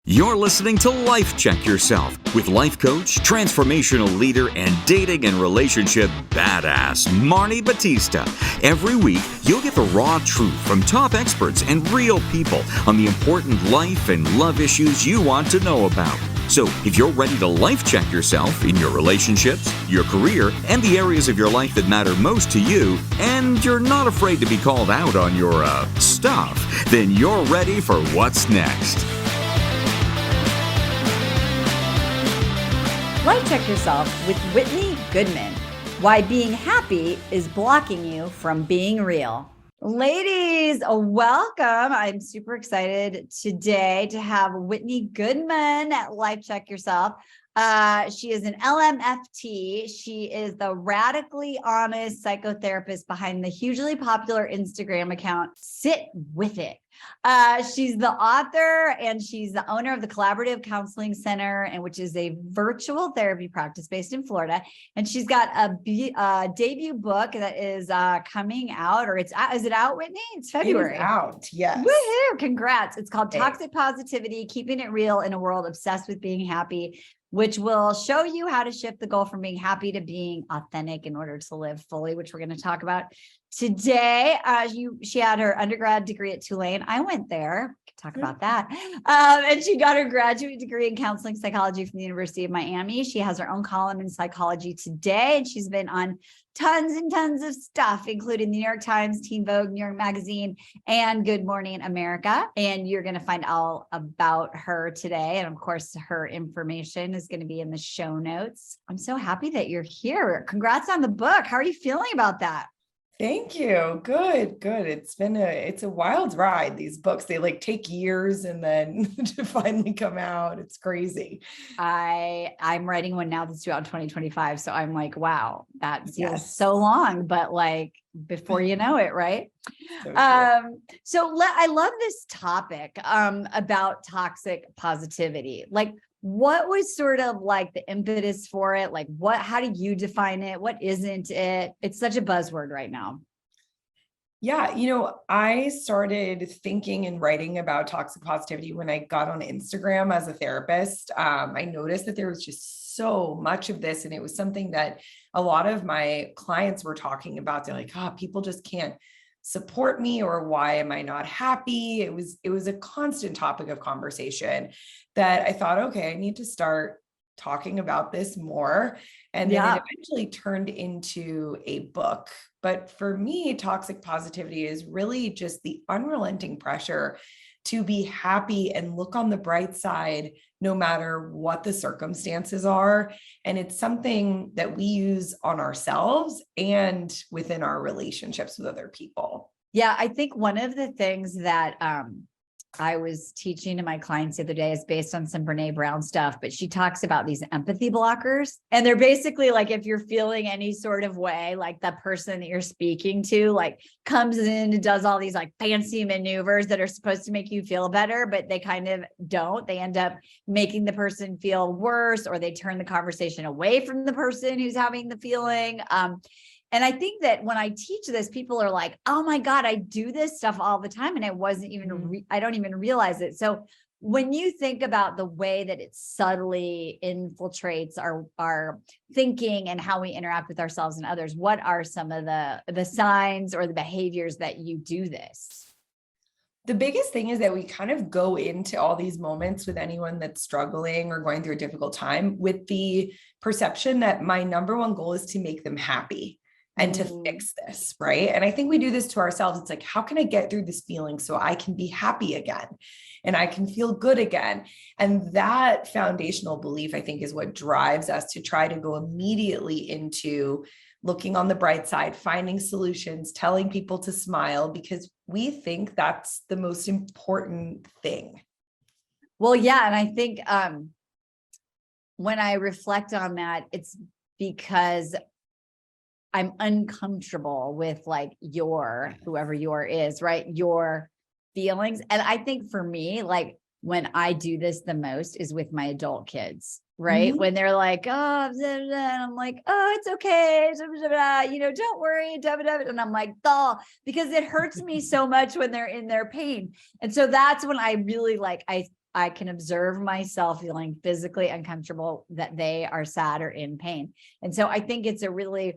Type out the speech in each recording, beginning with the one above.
You're listening to Life Check Yourself with life coach, transformational leader, and dating and relationship badass, Marni Battista. Every week, you'll get the raw truth from top experts and real people on the important life and love issues you want to know about. So, if you're ready to life check yourself in your relationships, your career, and the areas of your life that matter most to you, and you're not afraid to be called out on your, stuff, then you're ready for what's next. Life Check Yourself with Whitney Goodman. Why being happy is blocking you from being real. Ladies, welcome. I'm super excited today to have Whitney Goodman at Life Check Yourself. She is an LMFT. She is the radically honest psychotherapist behind the hugely popular Instagram account, Sit With It. She's the author and she's the owner of the Collaborative Counseling Center, and which is a virtual therapy practice based in Florida. And she's got a debut book that is coming out, or is it out, Whitney? It's February. It is out, yes. Woohoo! Congrats. It's called Toxic Positivity, Keeping It Real in a World Obsessed with Being Happy, which will show you how to shift the goal from being happy to being authentic in order to live fully, which we're going to talk about today. She had her undergrad degree at Tulane. I went there. We can talk about that. And she got her graduate degree in counseling psychology from the University of Miami. She has her own column in Psychology Today, and she's been on tons and tons of stuff, including the New York Times, Teen Vogue, New York Magazine, and Good Morning America. And you're going to find all about her today. And of course, her information is going to be in the show notes. I'm so happy that you're here. Congrats on the book. How are you feeling about that? Thank you. Good. It's a wild ride. These books, they like take years and then to finally come out. It's crazy. I'm writing one now that's due out in 2025. So I'm like, wow, that feels so long, but like before you know it, right? I love this topic about toxic positivity. Like, what was sort of like the impetus for it? Like how do you define it? What isn't it? It's such a buzzword right now. Yeah. I started thinking and writing about toxic positivity when I got on Instagram as a therapist. I noticed that there was just so much of this, and it was something that a lot of my clients were talking about. They're like, people just can't support me, or why am I not happy? It was a constant topic of conversation that I thought, okay, I need to start talking about this more. And then it eventually turned into a book. But for me, toxic positivity is really just the unrelenting pressure to be happy and look on the bright side, no matter what the circumstances are. And it's something that we use on ourselves and within our relationships with other people. Yeah, I think one of the things that I was teaching to my clients the other day is based on some Brene Brown stuff, but she talks about these empathy blockers. And they're basically like, if you're feeling any sort of way, like the person that you're speaking to, like comes in and does all these like fancy maneuvers that are supposed to make you feel better, but they kind of don't. They end up making the person feel worse, or they turn the conversation away from the person who's having the feeling. And I think that when I teach this, people are like, oh my God, I do this stuff all the time. And I wasn't even, I don't even realize it. So when you think about the way that it subtly infiltrates our thinking and how we interact with ourselves and others, what are some of the signs or the behaviors that you do this? The biggest thing is that we kind of go into all these moments with anyone that's struggling or going through a difficult time with the perception that my number one goal is to make them happy and to fix this, right? And I think we do this to ourselves. It's like, how can I get through this feeling so I can be happy again and I can feel good again? And that foundational belief, I think, is what drives us to try to go immediately into looking on the bright side, finding solutions, telling people to smile, because we think that's the most important thing. Well, yeah. And I think when I reflect on that, it's because I'm uncomfortable with like whoever your is, right? Your feelings. And I think for me, like when I do this the most is with my adult kids, right? When they're like, oh, blah, blah, blah, and I'm like, oh, it's okay. Blah, blah, blah, don't worry. Blah, blah, blah. And I'm like, oh, because it hurts me so much when they're in their pain. And so that's when I really like, I can observe myself feeling physically uncomfortable, that they are sad or in pain. And so I think it's a really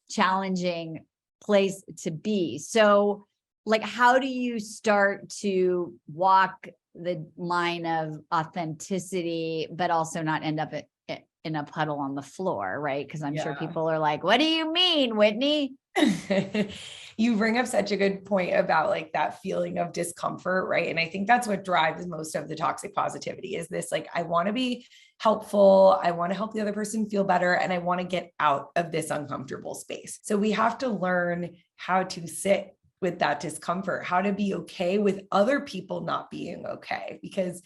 challenging place to be. So like, how do you start to walk the line of authenticity, but also not end up in a puddle on the floor, right? Because I'm sure people are like, what do you mean, Whitney? You bring up such a good point about like that feeling of discomfort, right? And I think that's what drives most of the toxic positivity is this, like, I want to be helpful. I want to help the other person feel better. And I want to get out of this uncomfortable space. So we have to learn how to sit with that discomfort, how to be okay with other people not being okay. Because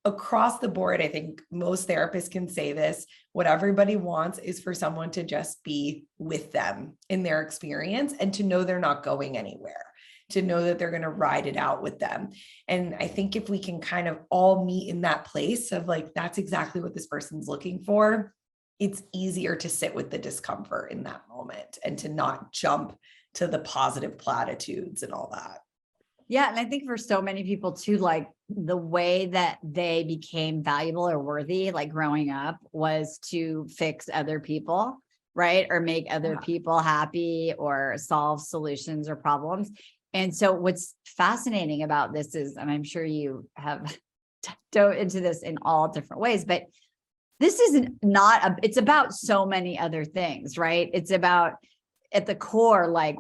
across the board, I think most therapists can say this, what everybody wants is for someone to just be with them in their experience and to know they're not going anywhere, to know that they're going to ride it out with them. And I think if we can kind of all meet in that place of like, that's exactly what this person's looking for, it's easier to sit with the discomfort in that moment and to not jump to the positive platitudes and all that. Yeah. And I think for so many people too, like the way that they became valuable or worthy, like growing up, was to fix other people, right? Or make other people happy or solve solutions or problems. And so what's fascinating about this is, and I'm sure you have dove into this in all different ways, but this isn't it's about so many other things, right? It's about, at the core, like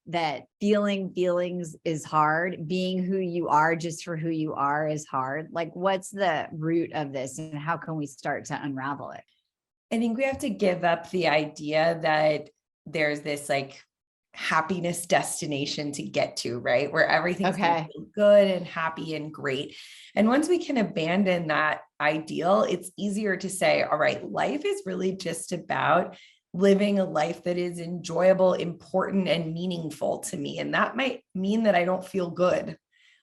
that feeling feelings is hard. Being who you are just for who you are is hard. Like, what's the root of this and how can we start to unravel it? I think we have to give up the idea that there's this like happiness destination to get to, right? Where everything's going to feel good and happy and great. And once we can abandon that ideal, it's easier to say, all right, life is really just about living a life that is enjoyable, important, and meaningful to me. And that might mean that I don't feel good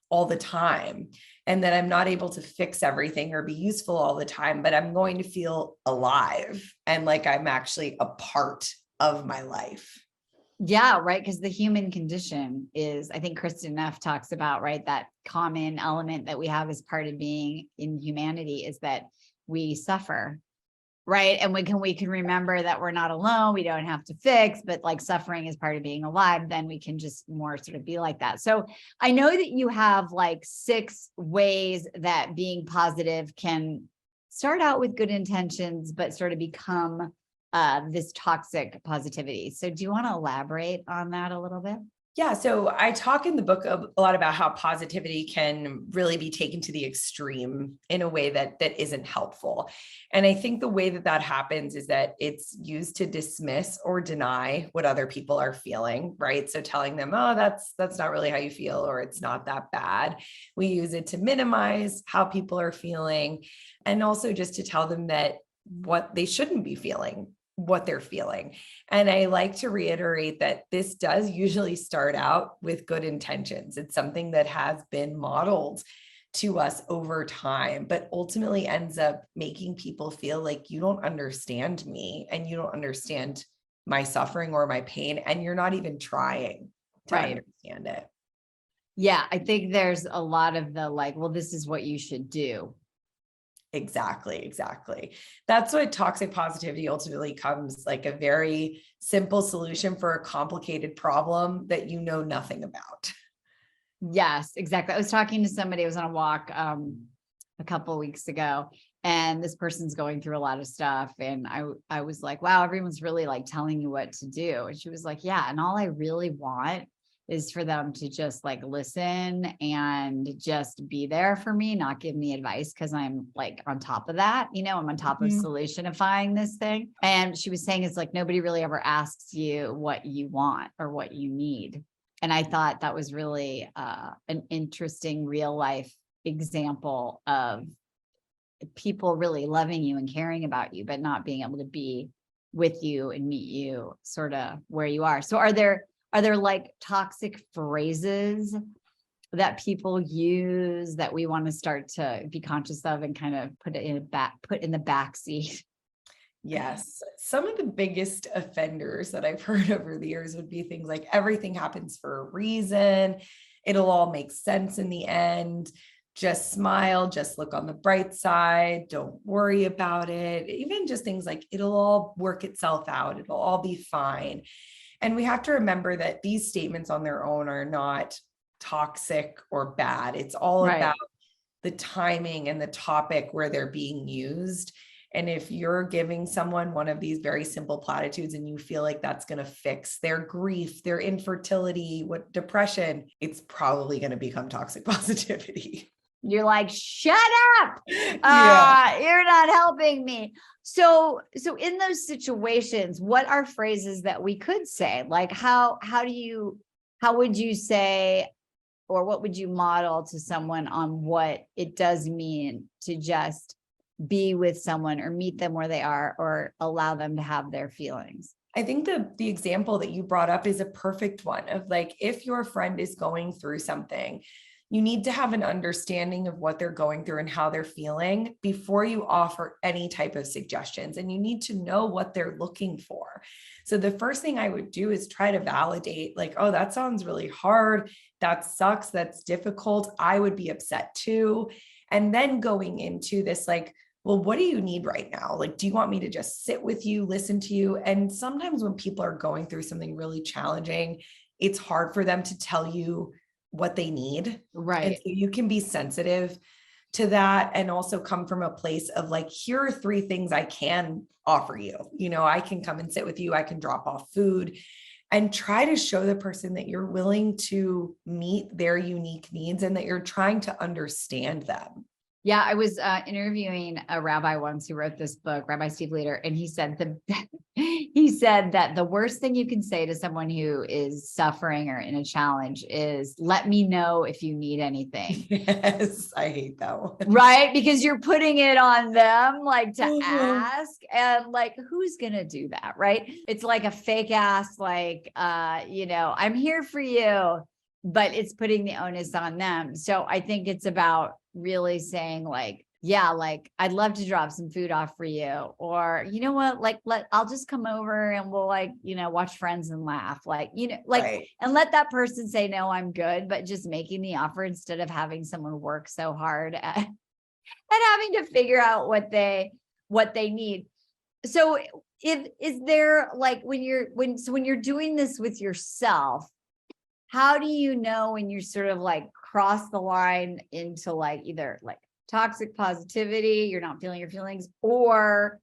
all the time and that I'm not able to fix everything or be useful all the time, but I'm going to feel alive and like I'm actually a part of my life. Yeah, right. Because the human condition is, I think Kristen Neff talks about, right, that common element that we have as part of being in humanity is that we suffer. Right. And we can remember that we're not alone. We don't have to fix, but like suffering is part of being alive. Then we can just more sort of be like that. So I know that you have like 6 ways that being positive can start out with good intentions, but sort of become this toxic positivity. So do you want to elaborate on that a little bit? Yeah. So I talk in the book a lot about how positivity can really be taken to the extreme in a way that isn't helpful. And I think the way that happens is that it's used to dismiss or deny what other people are feeling, right? So telling them, oh, that's not really how you feel, or it's not that bad. We use it to minimize how people are feeling, and also just to tell them that what they shouldn't be feeling, what they're feeling. And I like to reiterate that this does usually start out with good intentions. It's something that has been modeled to us over time, but ultimately ends up making people feel like you don't understand me and you don't understand my suffering or my pain, and you're not even trying to understand it. Yeah, I think there's a lot of the like, well, this is what you should do. Exactly. That's what toxic positivity ultimately comes, like a very simple solution for a complicated problem that you know nothing about. Yes, exactly. I was talking to somebody, I was on a walk a couple of weeks ago, and this person's going through a lot of stuff. And I was like, wow, everyone's really like telling you what to do. And she was like, yeah. And all I really want is for them to just like listen and just be there for me, not give me advice. Cause I'm like on top of that, I'm on top of solutionifying this thing. And she was saying, it's like, nobody really ever asks you what you want or what you need. And I thought that was really an interesting real life example of people really loving you and caring about you, but not being able to be with you and meet you sort of where you are. So are there like toxic phrases that people use that we want to start to be conscious of and kind of put in the back seat? Yes. Some of the biggest offenders that I've heard over the years would be things like everything happens for a reason. It'll all make sense in the end. just smile, just look on the bright side, don't worry about it. Even just things like it'll all work itself out, it'll all be fine. And we have to remember that these statements on their own are not toxic or bad. It's all about the timing and the topic where they're being used. And if you're giving someone one of these very simple platitudes and you feel like that's going to fix their grief, their infertility, what depression, it's probably going to become toxic positivity. You're like, shut up. You're not helping me. So in those situations, what are phrases that we could say? Like, how would you say, or what would you model to someone on what it does mean to just be with someone or meet them where they are or allow them to have their feelings? I think the example that you brought up is a perfect one of like, if your friend is going through something, you need to have an understanding of what they're going through and how they're feeling before you offer any type of suggestions. And you need to know what they're looking for. So the first thing I would do is try to validate, like, oh, that sounds really hard. That sucks. That's difficult. I would be upset too. And then going into this, like, well, what do you need right now? Like, do you want me to just sit with you, listen to you? And sometimes when people are going through something really challenging, it's hard for them to tell you what they need. Right. And so you can be sensitive to that and also come from a place of like, here are 3 things I can offer you. You know, I can come and sit with you. I can drop off food and try to show the person that you're willing to meet their unique needs and that you're trying to understand them. Yeah, I was interviewing a rabbi once who wrote this book, Rabbi Steve Leder, and he said that the worst thing you can say to someone who is suffering or in a challenge is, let me know if you need anything. Yes, I hate that one. Right? Because you're putting it on them, like, to ask, and like, who's going to do that? Right? It's like a fake ass, like, I'm here for you, but it's putting the onus on them. So I think it's about really saying like, yeah, like, I'd love to drop some food off for you, or, you know what, like, I'll just come over and we'll like, watch Friends and laugh, like, Right. And let that person say, no, I'm good, but just making the offer instead of having someone work so hard at having to figure out what they need. So is there like, when you're doing this with yourself, how do you know when you're sort of like cross the line into like either like toxic positivity, you're not feeling your feelings, or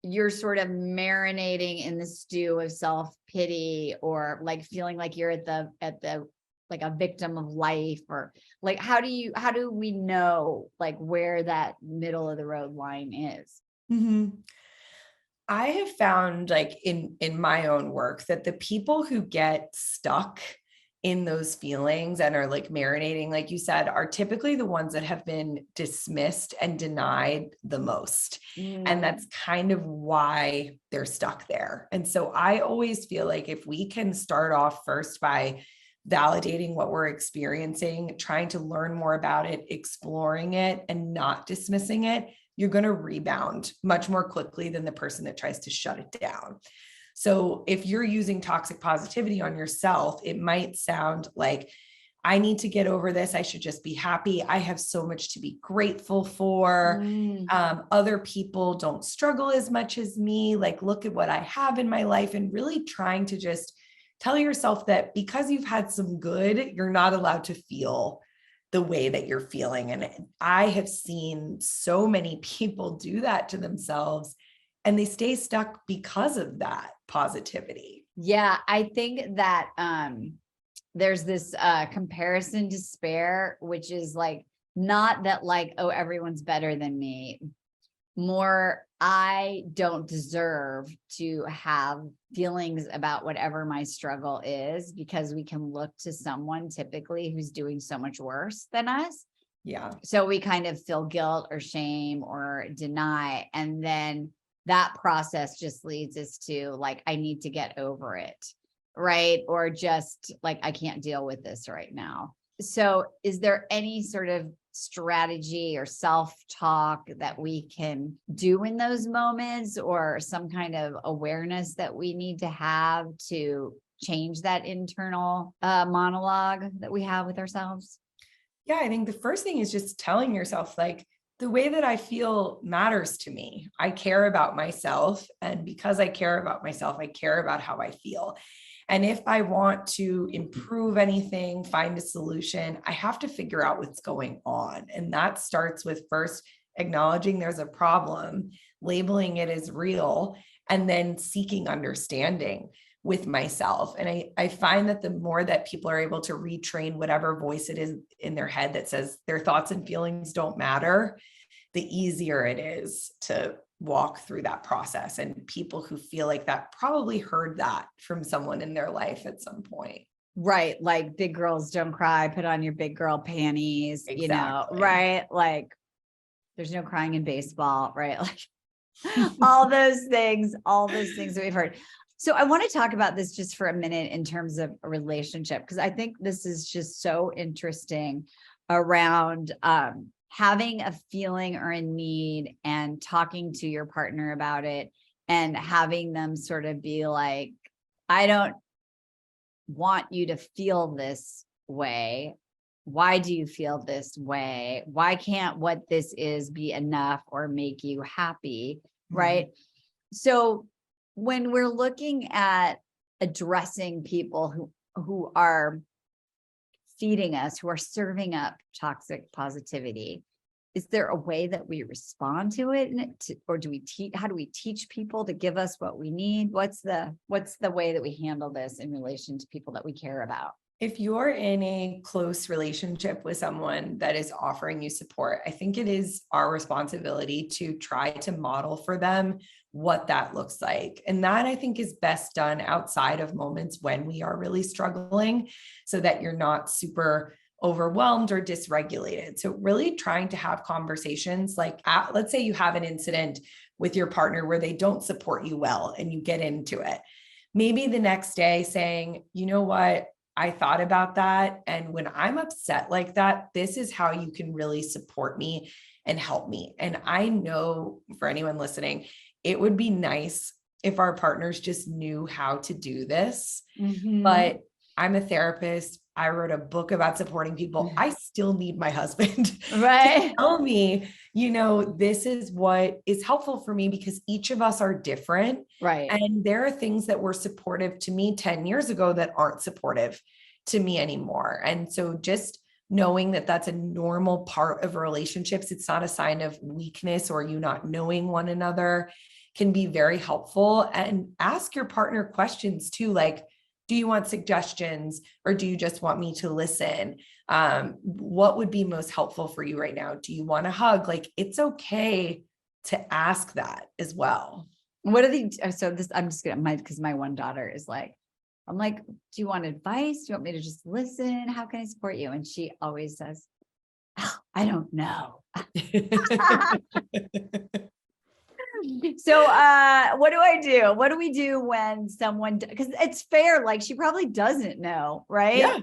you're sort of marinating in the stew of self-pity, or like feeling like you're at the like a victim of life, or like, how do we know like where that middle of the road line is? Mm-hmm. I have found like in my own work that the people who get stuck in those feelings and are like marinating, like you said, are typically the ones that have been dismissed and denied the most. And that's kind of why they're stuck there. And so I always feel like if we can start off first by validating what we're experiencing, trying to learn more about it, exploring it, and not dismissing it, you're going to rebound much more quickly than the person that tries to shut it down. So if you're using toxic positivity on yourself, it might sound like, I need to get over this. I should just be happy. I have so much to be grateful for. Other people don't struggle as much as me. Like, look at what I have in my life, and really trying to just tell yourself that because you've had some good, you're not allowed to feel the way that you're feeling. And I have seen so many people do that to themselves, and they stay stuck because of that positivity. Yeah, I think that there's this comparison despair, which is like, not that like, oh, everyone's better than me. More, I don't deserve to have feelings about whatever my struggle is, because we can look to someone typically who's doing so much worse than us. Yeah. So we kind of feel guilt or shame or deny. And then that process just leads us to like, I need to get over it. Right. Or just like, I can't deal with this right now. So is there any sort of strategy or self-talk that we can do in those moments, or some kind of awareness that we need to have to change that internal monologue that we have with ourselves? Yeah, I think the first thing is just telling yourself, like, the way that I feel matters to me. I care about myself. And because I care about myself, I care about how I feel. And if I want to improve anything, find a solution, I have to figure out what's going on. And that starts with first acknowledging there's a problem, labeling it as real, and then seeking understanding with myself. And I find that the more that people are able to retrain whatever voice it is in their head that says their thoughts and feelings don't matter, the easier it is to walk through that process. And people who feel like that probably heard that from someone in their life at some point. Right. Like big girls don't cry, put on your big girl panties, Exactly. right? Like there's no crying in baseball, right? Like all those things that we've heard. So I want to talk about this just for a minute in terms of a relationship, because I think this is just so interesting around having a feeling or a need and talking to your partner about it and having them sort of be like, I don't want you to feel this way. Why do you feel this way? Why can't what this is be enough or make you happy? Right. So when we're looking at addressing people who are feeding us, who are serving up toxic positivity, is there a way that we respond to it, or do we teach? How do we teach people to give us what we need? What's the way that we handle this in relation to people that we care about? If you're in a close relationship with someone that is offering you support, I think it is our responsibility to try to model for them what that looks like. And that I think is best done outside of moments when we are really struggling, so that you're not super overwhelmed or dysregulated. So really trying to have conversations like, let's say you have an incident with your partner where they don't support you well and you get into it. Maybe the next day saying, you know what? I thought about that. And when I'm upset like that, this is how you can really support me and help me. And I know for anyone listening, it would be nice if our partners just knew how to do this. But I'm a therapist. I wrote a book about supporting people. I still need my husband to tell me, this is what is helpful for me, because each of us are different. Right. And there are things that were supportive to me 10 years ago that aren't supportive to me anymore. And so just knowing that that's a normal part of relationships, it's not a sign of weakness or you not knowing one another, can be very helpful. And ask your partner questions too, like, do you want suggestions or do you just want me to listen? What would be most helpful for you right now? Do you want a hug? Like, it's okay to ask that as well. What are the, so this, I'm just gonna, because my one daughter is like, I'm like, do you want advice? Do you want me to just listen? How can I support you? And she always says, oh, I don't know. So what do I do? What do we do when someone, because it's fair, like she probably doesn't know, right? Yeah.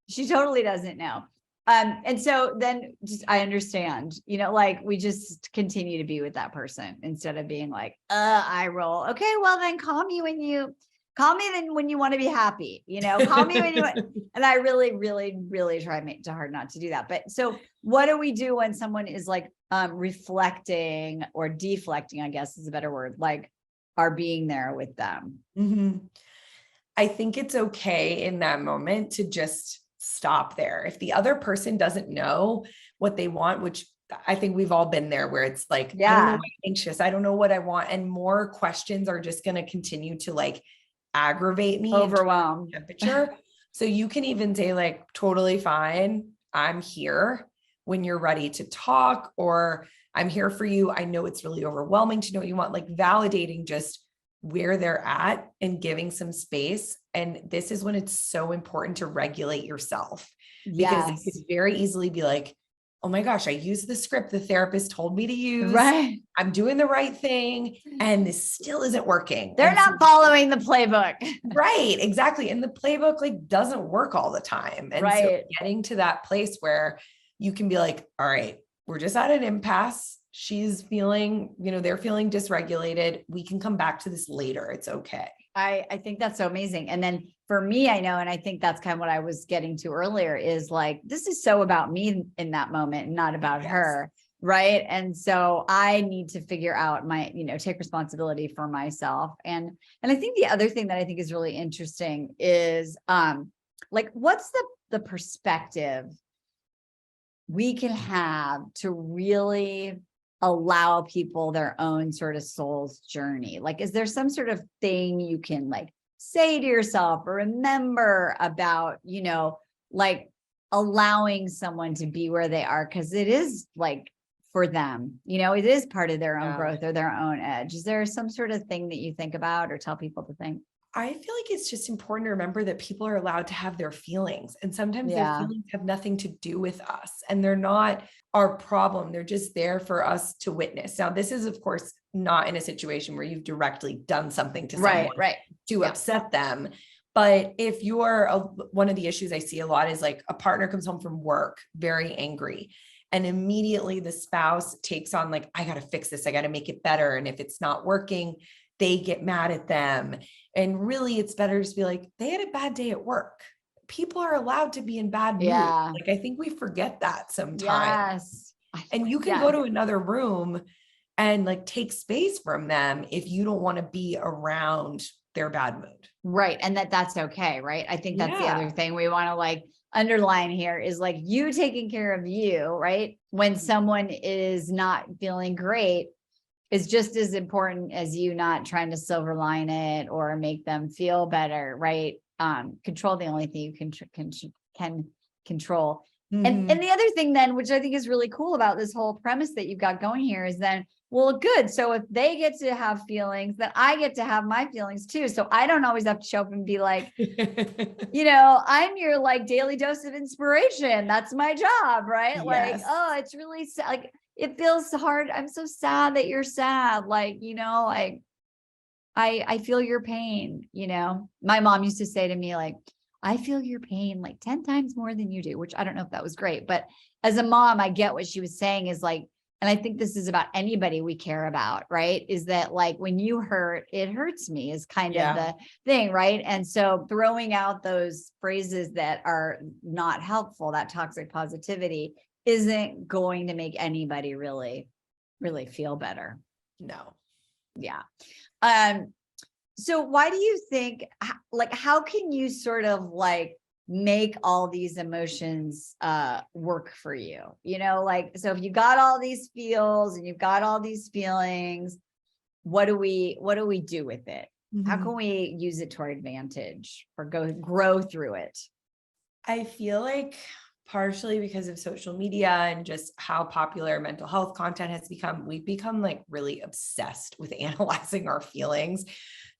She totally doesn't know. And so then just, I understand, like we just continue to be with that person instead of being like, I roll. Okay, well then call me when you want to be happy, call me when you want. And I really, really, really try hard not to do that. But so what do we do when someone is like reflecting or deflecting, I guess is a better word, like are being there with them? I think it's okay in that moment to just stop there. If the other person doesn't know what they want, which I think we've all been there, where it's like, I don't know, I'm anxious. I don't know what I want. And more questions are just going to continue to like aggravate me, overwhelm temperature. So you can even say like, totally fine. I'm here when you're ready to talk, or I'm here for you. I know it's really overwhelming to know what you want, like validating just where they're at and giving some space. And this is when it's so important to regulate yourself, because it could very easily be like, oh my gosh, I used the script the therapist told me to use. Right. I'm doing the right thing. And this still isn't working. They're not following the playbook. Right. Exactly. And the playbook like doesn't work all the time. And so getting to that place where you can be like, all right, we're just at an impasse. she's feeling, they're feeling dysregulated. We can come back to this later. It's okay. I think that's so amazing. And then for me, I know, and I think that's kind of what I was getting to earlier is like, this is so about me in that moment, not about her. Right. And so I need to figure out my, take responsibility for myself. And I think the other thing that I think is really interesting is, like, what's the perspective we can have to really allow people their own sort of soul's journey? Like, is there some sort of thing you can like say to yourself or remember about, like allowing someone to be where they are? Cause it is like for them, it is part of their own growth or their own edge. Is there some sort of thing that you think about or tell people to think? I feel like it's just important to remember that people are allowed to have their feelings, and sometimes their feelings have nothing to do with us and they're not our problem. They're just there for us to witness. Now, this is of course not in a situation where you've directly done something to someone to upset them. But if you're one of the issues I see a lot is like a partner comes home from work, very angry, and immediately the spouse takes on like, I got to fix this. I got to make it better. And if it's not working, they get mad at them. And really it's better to be like, they had a bad day at work. People are allowed to be in bad mood. Like, I think we forget that sometimes. And you can go to another room and like take space from them if you don't want to be around their bad mood. Right. And that's okay. Right. I think that's the other thing we want to like underline here is like you taking care of you, right? When someone is not feeling great is just as important as you not trying to silver line it or make them feel better, right? Control the only thing you can control. And the other thing then, which I think is really cool about this whole premise that you've got going here is then, well, good. So if they get to have feelings, then I get to have my feelings too. So I don't always have to show up and be like, I'm your like daily dose of inspiration. That's my job, right? Yes. Like, oh, it's really like, it feels hard. I'm so sad that you're sad. Like, I feel your pain. My mom used to say to me, like, I feel your pain like 10 times more than you do, which I don't know if that was great, but as a mom, I get what she was saying is like, and I think this is about anybody we care about, right? Is that like, when you hurt, it hurts me is kind of the thing, right? And so throwing out those phrases that are not helpful, that toxic positivity isn't going to make anybody really, really feel better. No. Yeah. So why do you think, like, how can you sort of like make all these emotions work for you? Like, so if you got all these feels and you've got all these feelings, what do we do with it? How can we use it to our advantage or grow through it? I feel like partially because of social media and just how popular mental health content has become, we've become like really obsessed with analyzing our feelings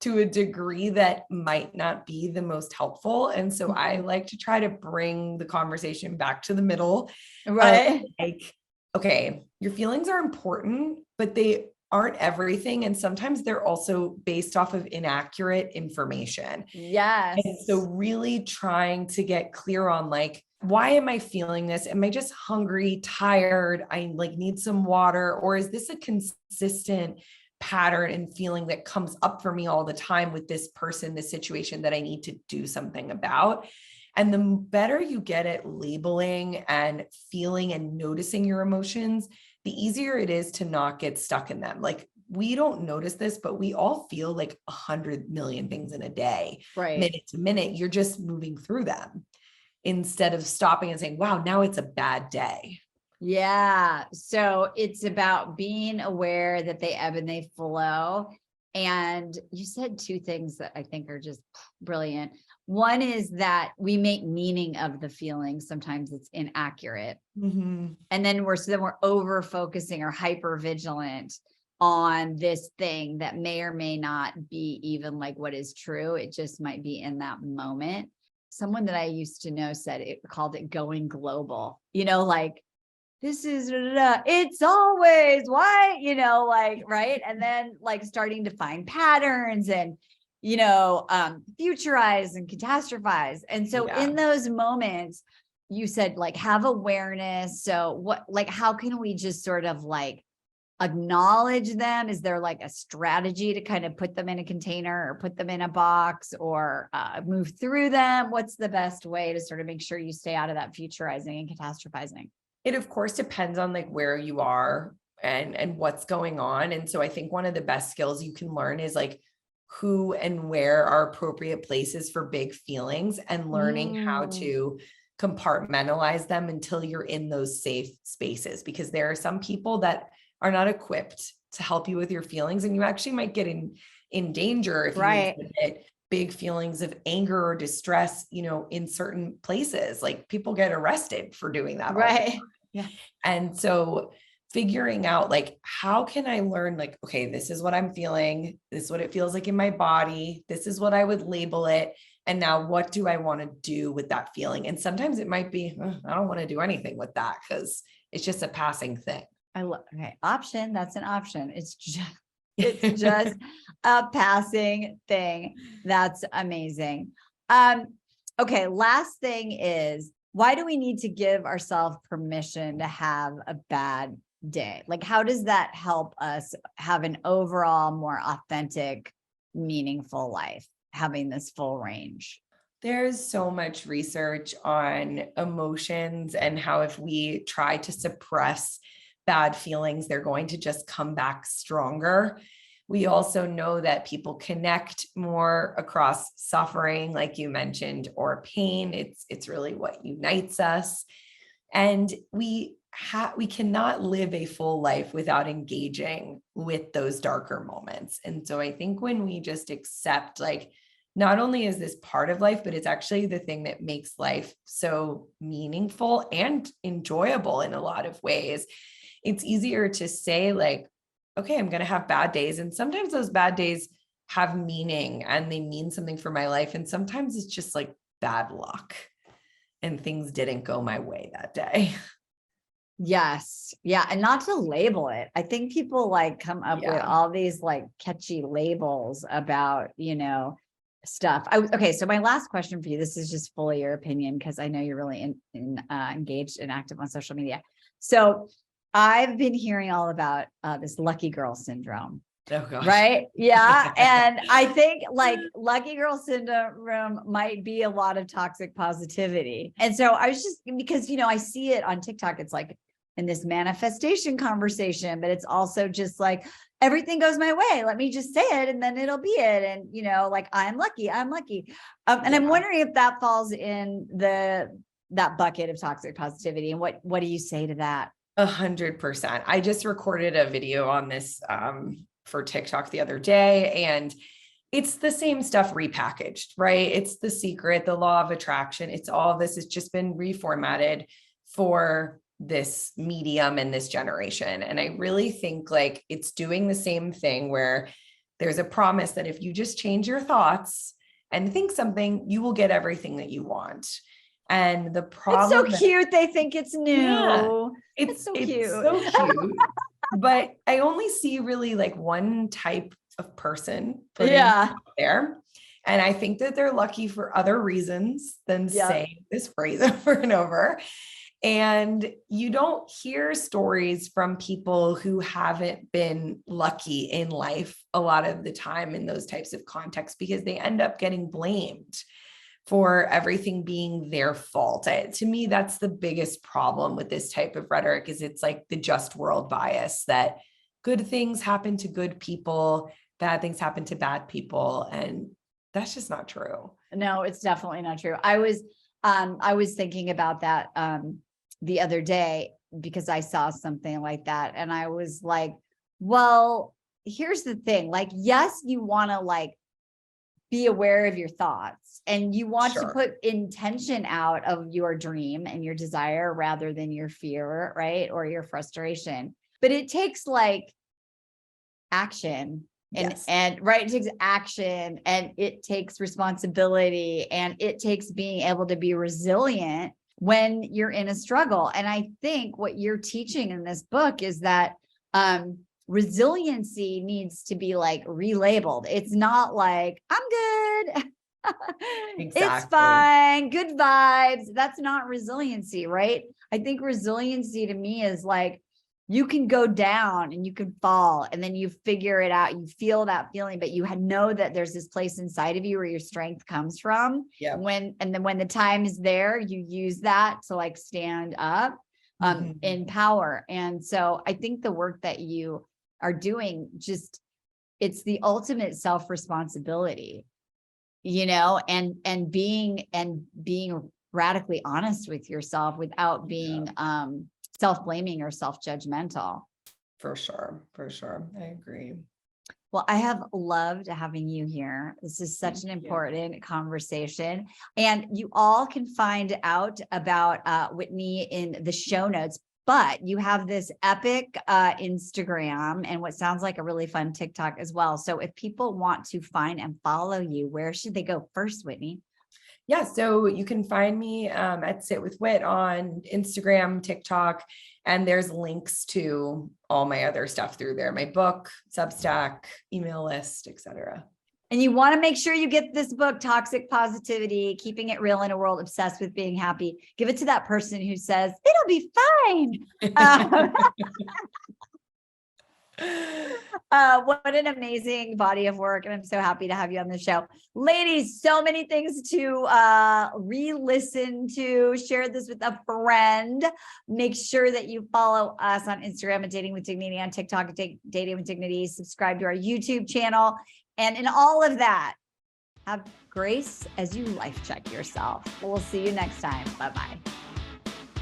to a degree that might not be the most helpful. And so I like to try to bring the conversation back to the middle. Right. Like, okay, your feelings are important, but they aren't everything. And sometimes they're also based off of inaccurate information. Yes. And so really trying to get clear on like, why am I feeling this? Am I just hungry, tired? I like need some water, or is this a consistent pattern and feeling that comes up for me all the time with this person, this situation that I need to do something about? And the better you get at labeling and feeling and noticing your emotions, the easier it is to not get stuck in them. Like, we don't notice this, but we all feel like 100 million things in a day, minute to minute. You're just moving through them instead of stopping and saying, wow, now it's a bad day. Yeah. So it's about being aware that they ebb and they flow. And you said two things that I think are just brilliant. One is that we make meaning of the feeling. Sometimes it's inaccurate. And then we're over focusing or hyper vigilant on this thing that may or may not be even like what is true. It just might be in that moment. Someone that I used to know called it going global, like, this is, it's always why, like, right. And then like starting to find patterns and, futurize and catastrophize. And so in those moments, you said like, have awareness. So how can we just sort of like acknowledge them? Is there like a strategy to kind of put them in a container or put them in a box or move through them? What's the best way to sort of make sure you stay out of that futurizing and catastrophizing? It of course depends on like where you are and what's going on. And so I think one of the best skills you can learn is like who and where are appropriate places for big feelings, and learning how to compartmentalize them until you're in those safe spaces, because there are some people that are not equipped to help you with your feelings, and you actually might get in danger if you exhibit big feelings of anger or distress, in certain places. Like people get arrested for doing that. Right. Yeah. And so figuring out like, how can I learn, like, okay, this is what I'm feeling. This is what it feels like in my body. This is what I would label it. And now what do I want to do with that feeling? And sometimes it might be, I don't want to do anything with that because it's just a passing thing. Okay. Option. That's an option. It's just a passing thing. That's amazing. Okay. Last thing is, why do we need to give ourselves permission to have a bad day? Like, how does that help us have an overall more authentic, meaningful life, having this full range? There's so much research on emotions and how if we try to suppress bad feelings, they're going to just come back stronger. We also know that people connect more across suffering, like you mentioned, or pain. It's really what unites us. And we cannot live a full life without engaging with those darker moments. And so I think when we just accept, like, not only is this part of life, but it's actually the thing that makes life so meaningful and enjoyable in a lot of ways, it's easier to say like, okay, I'm going to have bad days. And sometimes those bad days have meaning and they mean something for my life. And sometimes it's just like bad luck and things didn't go my way that day. Yes. Yeah. And not to label it. I think people like come up with all these like catchy labels about, stuff. Okay. So my last question for you, this is just fully your opinion, because I know you're really engaged and active on social media. So I've been hearing all about this lucky girl syndrome. Oh gosh. Right. Yeah. And I think like lucky girl syndrome might be a lot of toxic positivity. And so I was just, because, I see it on TikTok. It's like in this manifestation conversation, but it's also just like, everything goes my way. Let me just say it and then it'll be it. And, like, I'm lucky. And I'm wondering if that falls in that bucket of toxic positivity. And what do you say to that? 100%. I just recorded a video on this for TikTok the other day, and it's the same stuff repackaged, right? It's The Secret, the law of attraction. It's all this. It's just been reformatted for this medium and this generation. And I really think like it's doing the same thing where there's a promise that if you just change your thoughts and think something, you will get everything that you want. And the problem— It's so cute. They think it's new. Yeah, it's so cute. It's so cute. But I only see really like one type of person putting it out there. And I think that they're lucky for other reasons than saying this phrase over and over. And you don't hear stories from people who haven't been lucky in life a lot of the time in those types of contexts, because they end up getting blamed for everything being their fault. To me, that's the biggest problem with this type of rhetoric, is it's like the just world bias that good things happen to good people, bad things happen to bad people. And that's just not true. No, it's definitely not true. I was thinking about that the other day because I saw something like that. And I was like, well, here's the thing. Like, yes, you want to like be aware of your thoughts and you want to put intention out of your dream and your desire rather than your fear, right? Or your frustration. But it takes like action and right. It takes action and it takes responsibility and it takes being able to be resilient when you're in a struggle. And I think what you're teaching in this book is that, resiliency needs to be like relabeled. It's not like, I'm good. It's fine. Good vibes. That's not resiliency, right? I think resiliency to me is like you can go down and you can fall, and then you figure it out. You feel that feeling, but you know that there's this place inside of you where your strength comes from. Yeah. And then when the time is there, you use that to like stand up in power. And so I think the work that you are doing, just, it's the ultimate self-responsibility, you know, and being radically honest with yourself without being self-blaming or self-judgmental. For sure. I agree. Well, I have loved having you here. This is such an important conversation. And you all can find out about Whitney in the show notes, but you have this epic Instagram and what sounds like a really fun TikTok as well. So if people want to find and follow you, where should they go first, Whitney? Yeah, so you can find me at Sit with Whit on Instagram, TikTok, and there's links to all my other stuff through there, my book, Substack, email list, etc. And you want to make sure you get this book, Toxic Positivity, Keeping It Real in a World Obsessed with Being Happy. Give it to that person who says, it'll be fine. What an amazing body of work. And I'm so happy to have you on the show. Ladies, so many things to re-listen to. Share this with a friend. Make sure that you follow us on Instagram at Dating with Dignity, on TikTok at Dating with Dignity. Subscribe to our YouTube channel. And in all of that, have grace as you life check yourself. We'll see you next time. Bye-bye.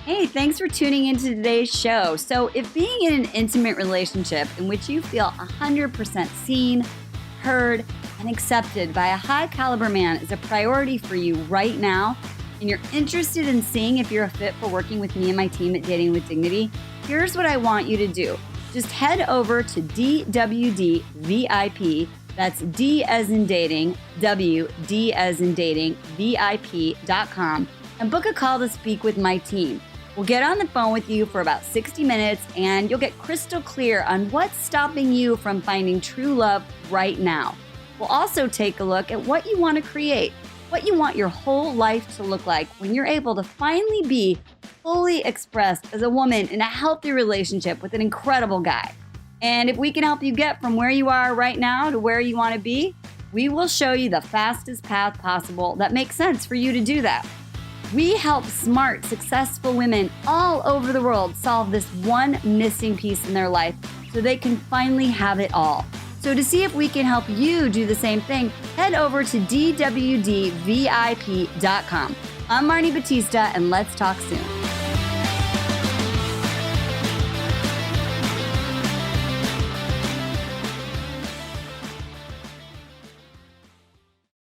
Hey, thanks for tuning into today's show. So if being in an intimate relationship in which you feel 100% seen, heard, and accepted by a high caliber man is a priority for you right now, and you're interested in seeing if you're a fit for working with me and my team at Dating with Dignity, here's what I want you to do. Just head over to DWD VIP, that's D as in dating, W, D as in dating, VIP.com, and book a call to speak with my team. We'll get on the phone with you for about 60 minutes and you'll get crystal clear on what's stopping you from finding true love right now. We'll also take a look at what you want to create, what you want your whole life to look like when you're able to finally be fully expressed as a woman in a healthy relationship with an incredible guy. And if we can help you get from where you are right now to where you want to be, we will show you the fastest path possible that makes sense for you to do that. We help smart, successful women all over the world solve this one missing piece in their life so they can finally have it all. So to see if we can help you do the same thing, head over to DWDVIP.com. I'm Marni Battista, and let's talk soon.